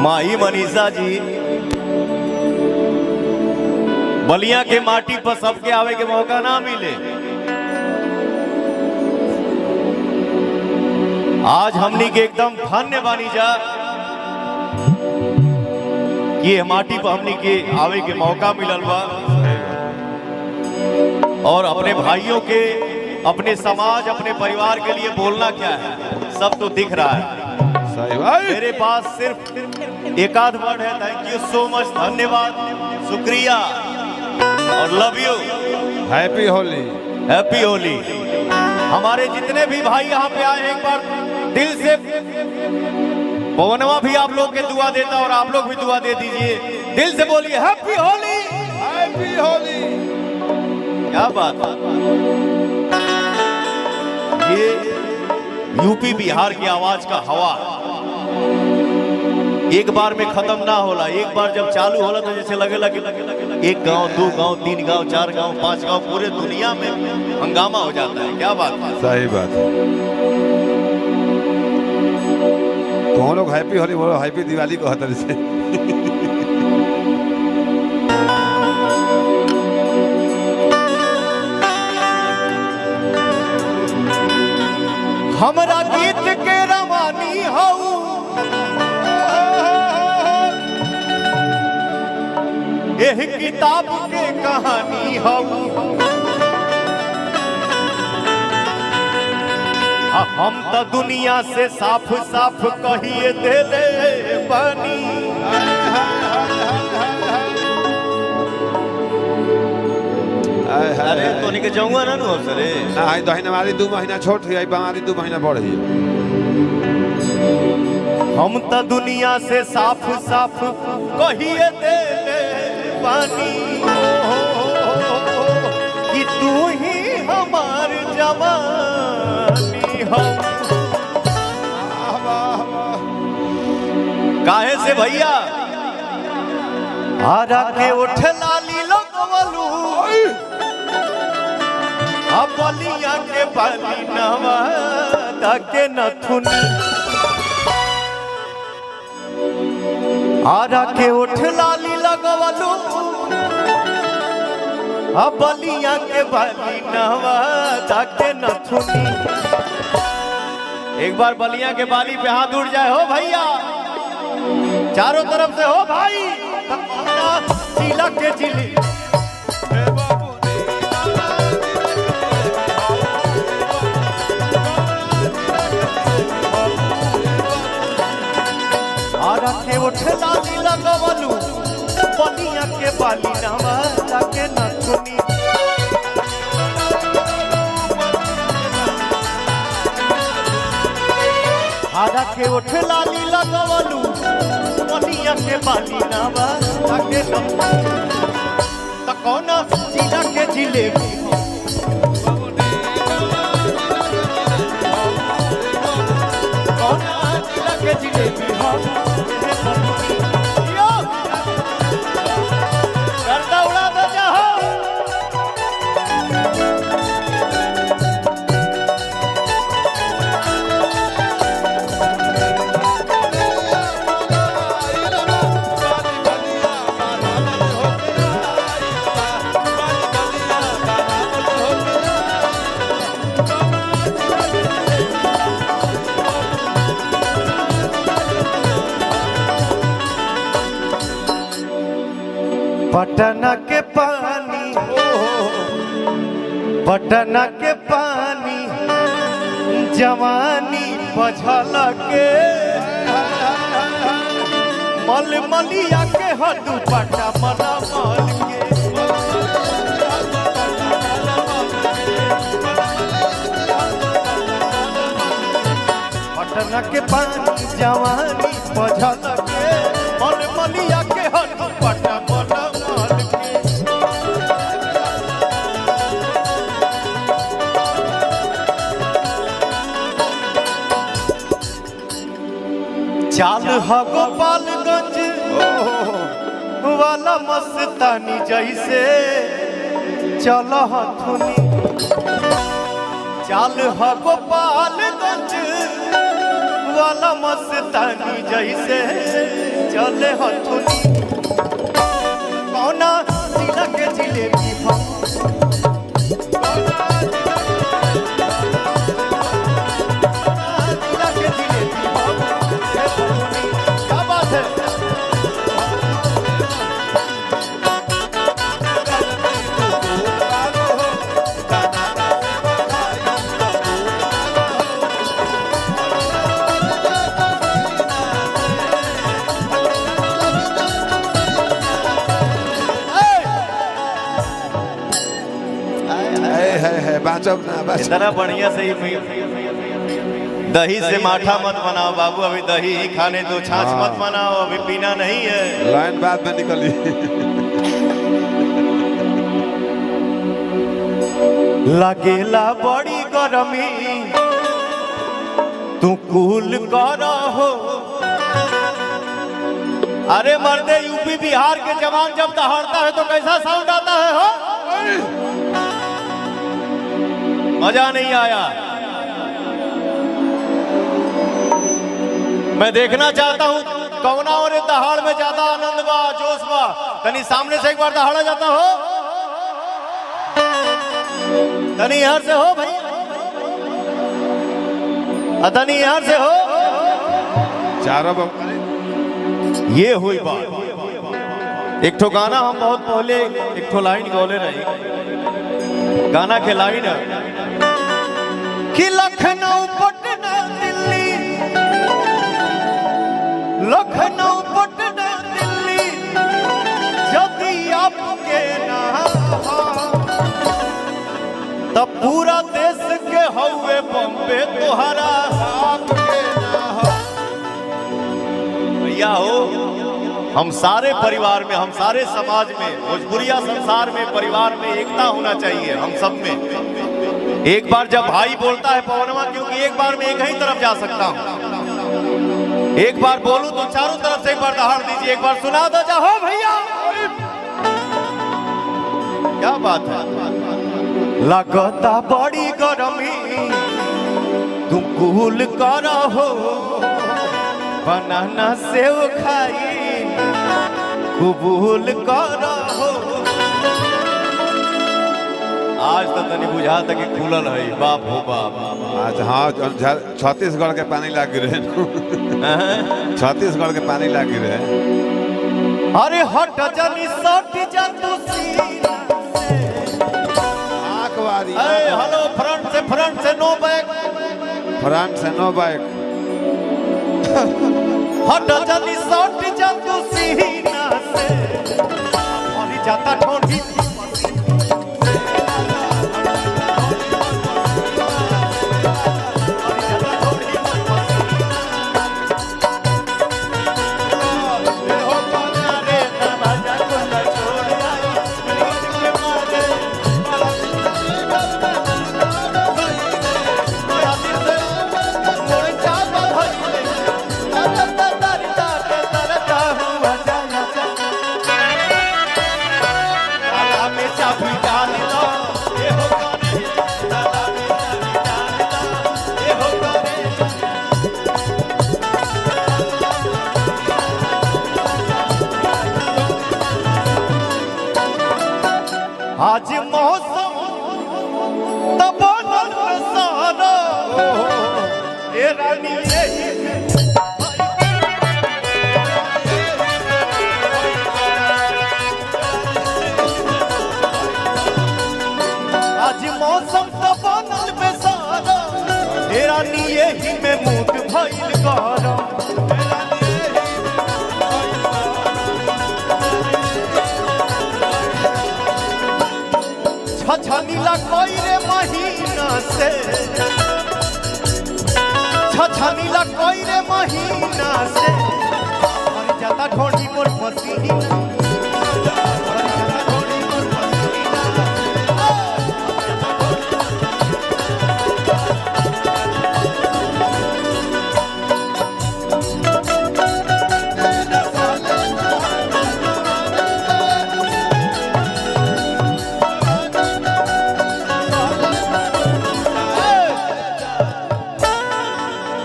माही मनीषा जी, बलिया के माटी पर सबके आवे के मौका ना मिले। आज हमनी के एकदम धन्य बानी जा ये माटी पर हमनी के आवे के मौका मिलल बा और अपने भाइयों के, अपने समाज, अपने परिवार के लिए बोलना क्या है सब तो दिख रहा है। सही भाई, मेरे पास सिर्फ एक आध वर्ड है। थैंक यू सो मच, धन्यवाद, शुक्रिया और love you. Happy Holi, happy Holi. हमारे जितने भी भाई यहाँ पे आए एक बार दिल से, पवनवा भी आप लोग के दुआ देता और आप लोग भी दुआ दे दीजिए। दिल से बोलिए हैप्पी होली, हैप्पी होली। क्या बात है। ये यूपी बिहार की आवाज का हवा एक बार में खत्म ना होला। एक बार जब चालू होला तो जैसे लगेला कि एक गांव, दो गांव, तीन गांव, चार गांव, पांच गांव, पूरे दुनिया में हंगामा हो जाता है। क्या बात है। सही बात है। तो हम लोग हैप्पी होली बोलो, हैप्पी दिवाली को हतर से। हमरा गीत के रवानी हऊ, एह किताब के कहानी हऊ। हम तो दुनिया से साफ साफ कहिए देले बानी। अरे तो के जाऊंगा ना नु सरे ना है दहिन हमारी 2 महीना छोट है, हमारी 2 महीना बढ़ है। हम तो दुनिया से साफ साफ कहिए देले बानी कि तू ही हमार जवानी हो। काहे से भैया आरा के उठ लाली लगवलू, बलिया के बाली नवा के नथुनी। आरा के उठ लाली लगवलू, बलिया के बाली नवा के नथुनी। एक बार बलिया के बाली पे हाथ उड़ जाए हो भैया, चारों तरफ से हो भाई, जिला के जिले के उठ लाली लगवलू, बलिया के बाली नवा के नथुनी। आरा के उठ लाली लगवलू, बलिया के बाली नवा के नथुनी। त कौन जिला के जिलेबी के जिलेबी हो करता उड़ा दे जाओ। पटना के पानी, पटना के पानी जवानी पझल के, मलमलिया के हदू पटा मलमल के। पटना के पानी जवानी पझल के, मलमलिया के हदू पटा चाल हा गोपालगंज वाला मस्तानी जैसे चल हथुनी। चाल हा गोपालगंज वाला मस्तानी जैसे चले हथुनी कौना जिला के जिलेबी हम जिला के जिलेबी हम क्या बात है बाचब ना इतना बढ़िया से ही दही से माठा मत बनाओ बाबू अभी दही ही खाने दो छाछ मत बनाओ अभी पीना नहीं है लाइन बाद में निकली लगेला बड़ी गरमी तू कूल कर हो अरे मर्दे यूपी बिहार के जवान जब दहाड़ता है तो कैसा साउंड आता है हो मजा नहीं आया मैं देखना चाहता हूं कौना और दहाड़ में ज्यादा आनंद बा जोश बा तनी सामने से एक बार दहाड़ा जाता हो तनी यहाँ से हो भाई तनी यहाँ से हो चारों ये हुई बात एक ठो गाना हम बहुत पहले एक ठो लाइन गौले रही गाना के लाइन है कि लखनऊ पटना दिल्ली लखनऊ पटना दिल्ली यदि आपके ना तब पूरा देश के हवे बम्बे तोहरा भैया हो हम सारे परिवार में हम सारे समाज में भोजपुरिया संसार में परिवार में एकता होना चाहिए हम सब में एक बार जब भाई बोलता है पवनवा क्योंकि एक बार में एक ही तरफ जा सकता हूं एक बार बोलूं तो चारों तरफ से एक बार दहाड़ दीजिए एक बार सुना दो जाओ भैया क्या बात है लगता बड़ी गरमी तुम कूल कर हो बनाना सेव खाई कबूल कर हो आज तक नहीं बुझा था कि खुलल है बाप हो बाप आज हाँ छत्तीसगढ़ के पानी लाग रहे छत्तीसगढ़ के पानी लाग रहे अरे हट जानी सट जा तू सीना से आंख वारी हेलो फ्रंट से नो बैक हट जानी सट जा तू सीना से और जाता ठोड़ी आज मौसम तब सारा ये रानी आज मौसम तब में सारा ये रानी यही में मूड भइल गारा छछनीला कोई रे महीना से छछनीला कोई रे महीना से और जाता ढोंडी मोर पसीना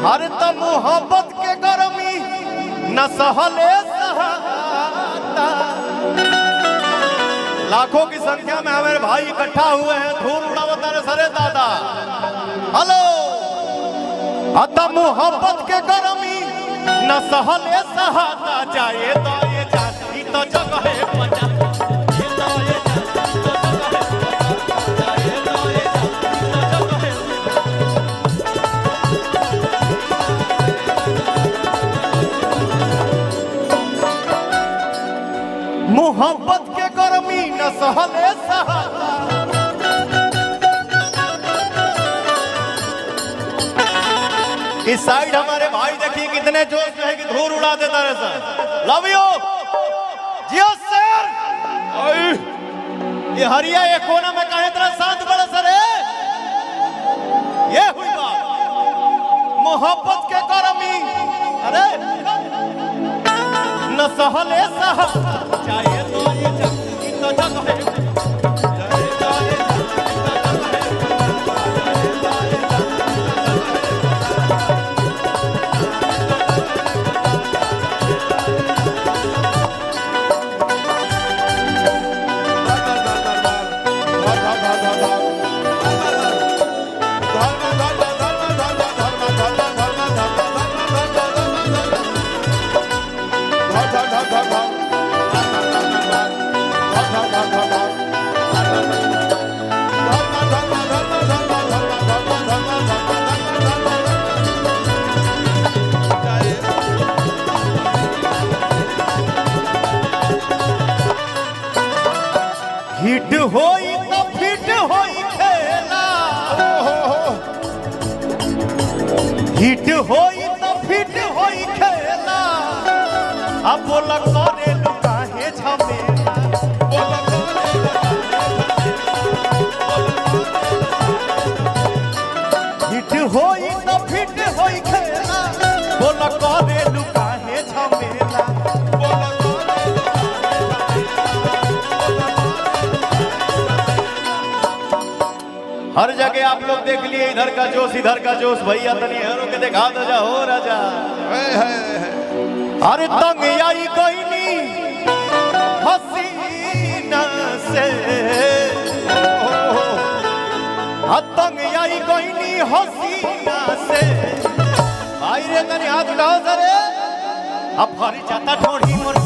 हर त मोहब्बत के गरमी सहले सहाता। लाखों की संख्या में हमारे भाई इकट्ठा हुए हैं, धूल उड़ावता रे सरे दादा। हेलो, अदा मोहब्बत के गरमी न सहले सहाता, जाए तो ये जाती तो जगह है मजा, ये तो ये जाती तो जगह है, जाए तो ये जाती तो जगह है। मोहब्बत के गर्मी न सहले सहाता। इस साइड हमारे भाई देखिए कितने जोश में है कि धूल उड़ा देता है सर। लव यू जियो सर। ये हरिया ये कोना में कहे तरह शांत बड़ा सर है। ये हुई बात मोहब्बत के गर्मी, अरे न सहले सहाता, चाहे तो ये जगती तो जग है, चाहे तो ये जगती तो जग है, चाहे तो ये जगती तो जग है। हिट होई तो फिट होई खेला, हिट होई तो फिट होई खेला। अब बोला करे लुकाहे झमेला, हिट होई तो फिट होई खेला। बोला करे लुकाहे झमेला, हर जगह आप लोग देख लिए इधर का जोश इधर का जोश। भैया तनी हेरो के देखा दो जा हो राजा। अरे तंग आई गईनी हसीना से, तंग आई गईनी हसीना से। भाई रे तनी हाथ उठाओ सरे। अब फरी जाता ठोड़ी मोर